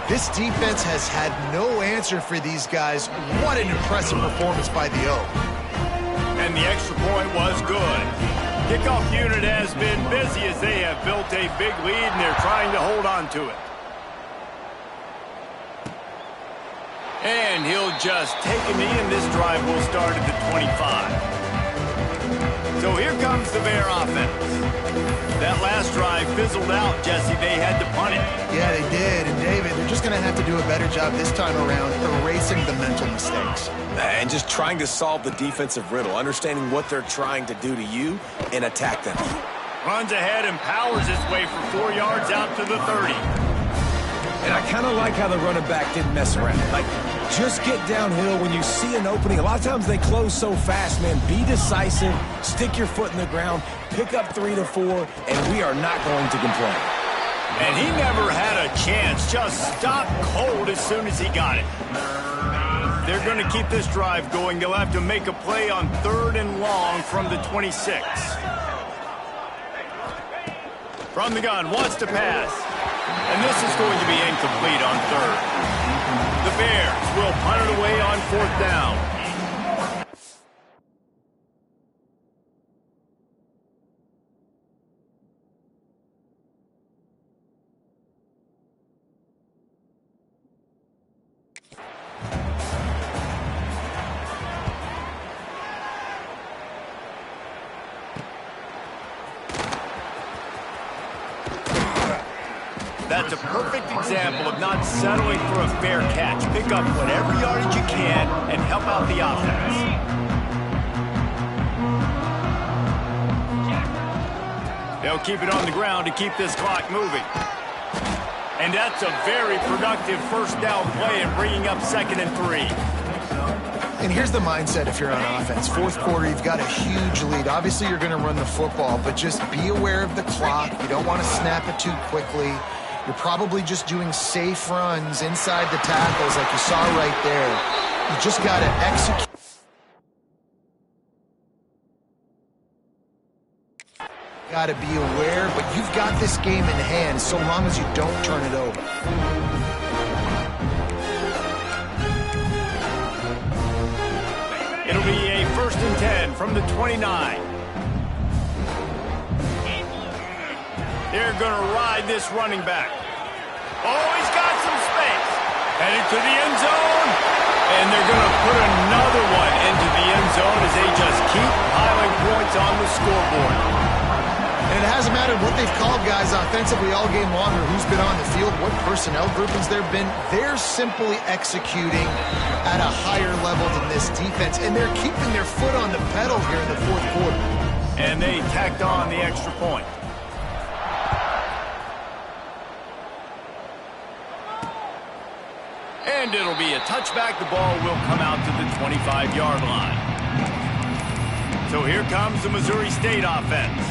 This defense has had no answer for these guys. What an impressive performance by the O. And the extra point was good. Kickoff unit has been busy as they have built a big lead and they're trying to hold on to it. And he'll just take a knee and this drive will start at the 25. So here comes the Bear offense. That last drive fizzled out, Jesse. They had to punt it. Yeah, they did. And David, they're just going to have to do a better job this time around erasing the mental mistakes. And just trying to solve the defensive riddle, understanding what they're trying to do to you and attack them. Runs ahead and powers his way for 4 yards out to the 30. And I kind of like how the running back didn't mess around. Like, just get downhill when you see an opening. A lot of times they close so fast, man. Be decisive, stick your foot in the ground, pick up 3 to 4, and we are not going to complain. And he never had a chance. Just stopped cold as soon as he got it. They're going to keep this drive going. They'll have to make a play on 3rd and long from the 26. From the gun, wants to pass. And this is going to be incomplete on 3rd. The Bears will punt it away on 4th down. That's a perfect example of not settling for a fair catch. Pick up whatever yardage you can and help out the offense. They'll keep it on the ground to keep this clock moving. And that's a very productive first down play and bringing up 2nd and 3. And here's the mindset if you're on offense. 4th quarter, you've got a huge lead. Obviously, you're going to run the football, but just be aware of the clock. You don't want to snap it too quickly. You're probably just doing safe runs inside the tackles like you saw right there. You just got to execute. Got to be aware, but you've got this game in hand so long as you don't turn it over. It'll be a 1st and 10 from the 29. They're going to ride this running back. Oh, he's got some space. Headed to the end zone. And they're going to put another one into the end zone as they just keep piling points on the scoreboard. And it hasn't mattered what they've called guys offensively all game long or who's been on the field, what personnel groupings there have been. They're simply executing at a higher level than this defense, and they're keeping their foot on the pedal here in the 4th quarter. And they tacked on the extra point. And it'll be a touchback. The ball will come out to the 25-yard line. So here comes the Missouri State offense.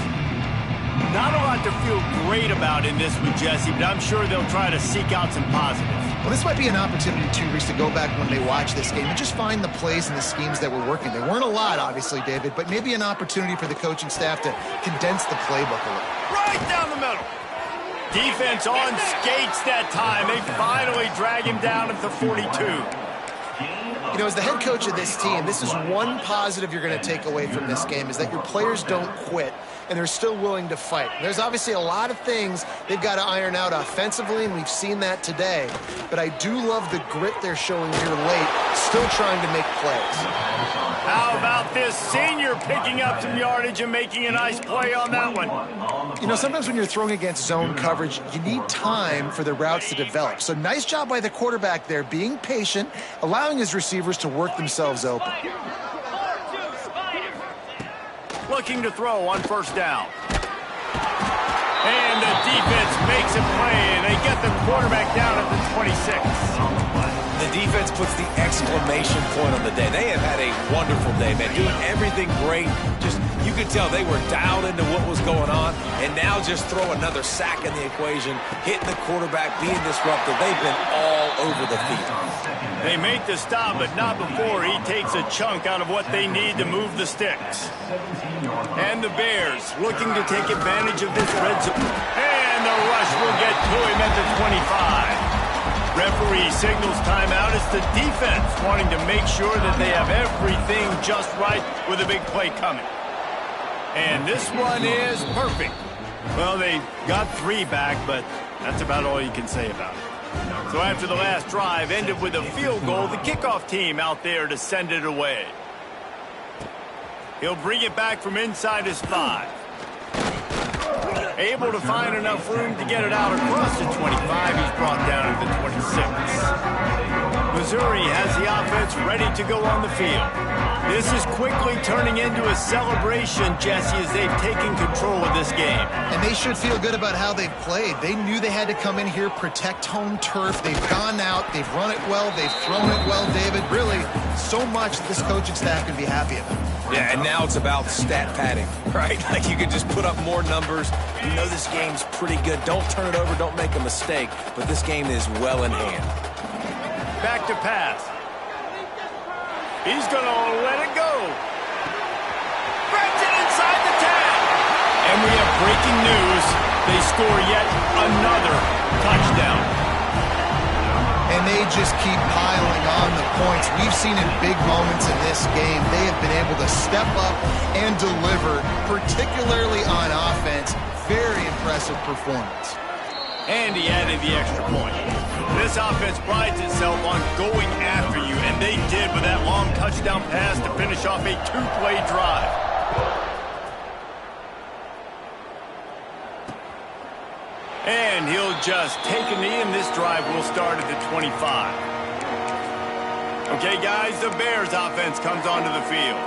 Not a lot to feel great about in this one, Jesse, but I'm sure they'll try to seek out some positives. Well, this might be an opportunity, too, Reese, to go back when they watch this game and just find the plays and the schemes that were working. There weren't a lot, obviously, David, but maybe an opportunity for the coaching staff to condense the playbook a little. Right down the middle. Defense on skates that time. They finally drag him down at the 42. You know, as the head coach of this team, this is one positive you're going to take away from this game, is that your players don't quit, and they're still willing to fight. There's obviously a lot of things they've got to iron out offensively, and we've seen that today. But I do love the grit they're showing here late, still trying to make plays. How about this senior picking up some yardage and making a nice play on that one? You know, sometimes when you're throwing against zone coverage, you need time for the routes to develop. So nice job by the quarterback there, being patient, allowing his receivers to work themselves open. Looking to throw on first down. And the defense makes a play, and they get the quarterback down at the 26. The defense puts the exclamation point on the day. They have had a wonderful day, man, doing everything great. Just, you could tell they were dialed into what was going on, and now just throw another sack in the equation, hitting the quarterback, being disruptive. They've been all over the field. They make the stop, but not before he takes a chunk out of what they need to move the sticks. And the Bears looking to take advantage of this red zone. And the rush will get to him at the 25. Referee signals timeout. It's the defense wanting to make sure that they have everything just right with a big play coming. And this one is perfect. Well, they got 3 back, but that's about all you can say about it. So after the last drive ended with a field goal, the kickoff team out there to send it away. He'll bring it back from inside his 5. Able to find enough room to get it out across the 25. He's brought down at the 26. Missouri has the offense ready to go on the field. This is quickly turning into a celebration, Jesse, as they've taken control of this game. And they should feel good about how they've played. They knew they had to come in here, protect home turf. They've gone out, they've run it well, they've thrown it well, David. Really, so much that this coaching staff can be happy about. Yeah, and now it's about stat padding, right? Like you can just put up more numbers. You know this game's pretty good. Don't turn it over, don't make a mistake. But this game is well in hand. Back to pass. He's going to let it go. Grabs it inside the 10. And we have breaking news. They score yet another touchdown. And they just keep piling on the points. We've seen in big moments in this game, they have been able to step up and deliver, particularly on offense. Very impressive performance. And he added the extra point. This offense prides itself on going after you, and they did with that long touchdown pass to finish off a 2-play drive. And he'll just take a knee, and this drive will start at the 25. Okay, guys, the Bears offense comes onto the field.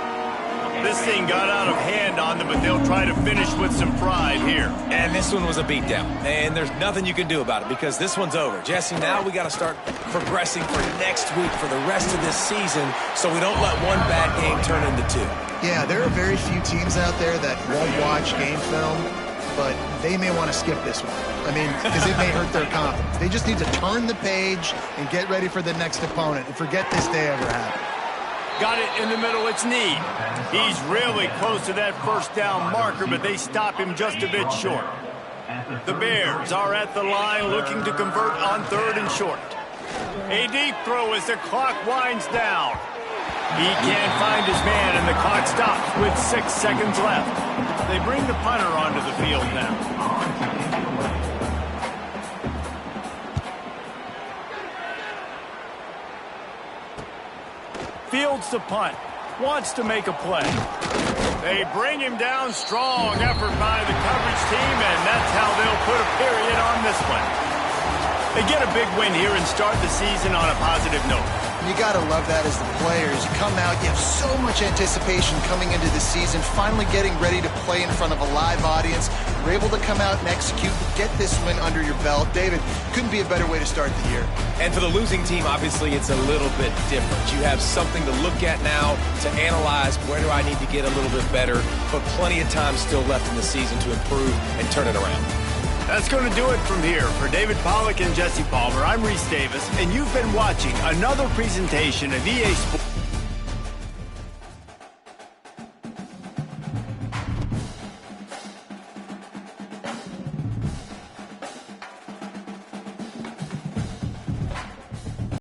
This thing got out of hand on them, but they'll try to finish with some pride here. And this one was a beatdown, and there's nothing you can do about it because this one's over. Jesse, now we got to start progressing for next week for the rest of this season so we don't let one bad game turn into 2. Yeah, there are very few teams out there that won't watch game film, but they may want to skip this one. I mean, because it may hurt their confidence. They just need to turn the page and get ready for the next opponent and forget this day ever happened. Got it in the middle, it's Need. He's really close to that first down marker, but they stop him just a bit short. The Bears are at the line looking to convert on 3rd and short. A deep throw as the clock winds down. He can't find his man, and the clock stops with 6 seconds left. They bring the punter onto the field now. Fields the punt, wants to make a play. They bring him down, strong effort by the coverage team, and that's how they'll put a period on this one. They get a big win here and start the season on a positive note. You got to love that as the players. You come out, you have so much anticipation coming into the season, finally getting ready to play in front of a live audience. You're able to come out and execute, get this win under your belt. David, couldn't be a better way to start the year. And for the losing team, obviously, it's a little bit different. You have something to look at now to analyze where do I need to get a little bit better, but plenty of time still left in the season to improve and turn it around. That's going to do it from here. For David Pollack and Jesse Palmer, I'm Reese Davis, and you've been watching another presentation of EA Sports.